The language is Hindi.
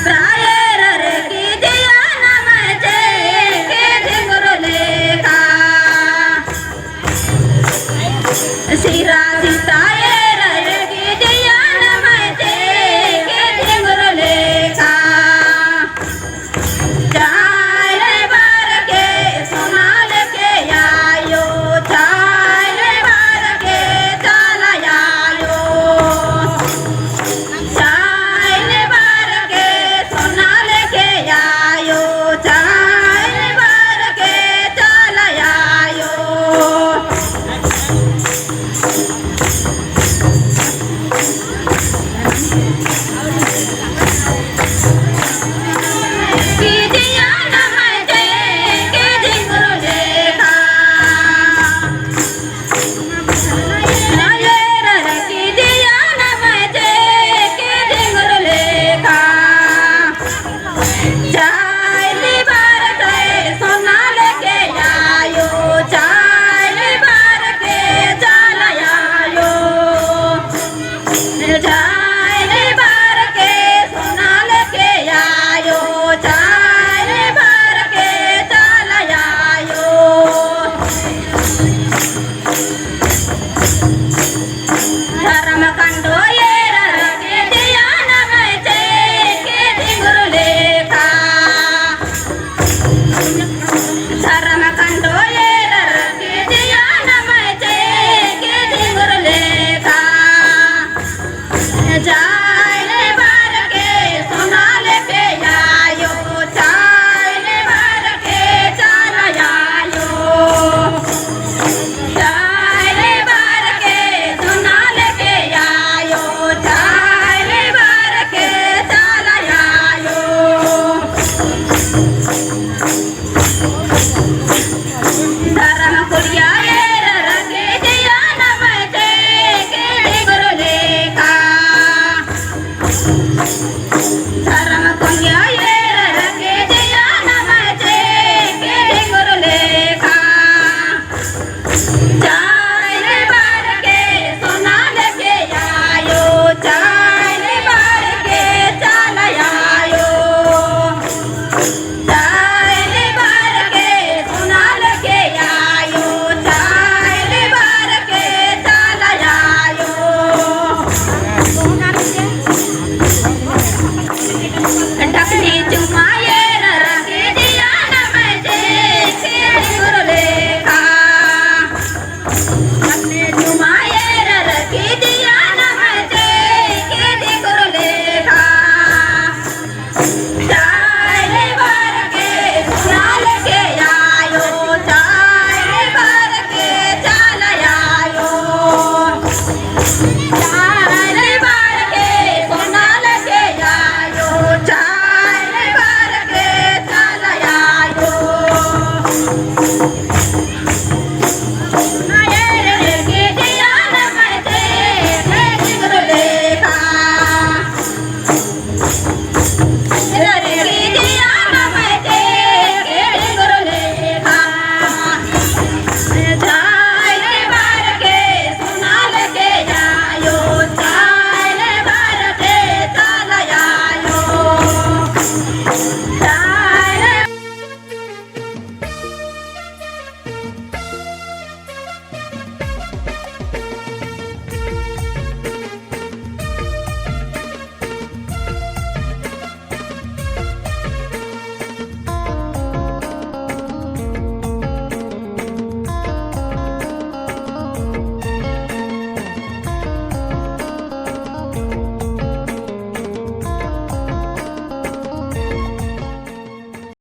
प्रायर रे की दिया नमचे के झिंगुर लेखा सिरा सितायर रे की दिया नमचे के झिंगुर लेखा चाल बार के सोनाल के आयो चाल बार के चाल आयो चाल बार के सोनाल के आयो चाल बार के चाल आयो की दिया नमचे के झिंगुर लेखा नायर रे की दिया नमचे के झिंगुर लेखा चाल बार के सोनाल के आयो चाल बार के चाल आयो चाल बार के सोनाल के आयो चाल बार के चाल आयो धर्म कंडो येर के दिया नमचे के झिंगुर लेखा धर्म कंडो येर के दिया नमचे के झिंगुर लेखा चाल बार के सोनाल के आयो चाल बार के चाल आयो चाल बार के सोनाल के आयो चाल बार के चाल आयो धर्म कुलिया येर के दिया नमचे के झिंगुर लेखा धर्म कुलिया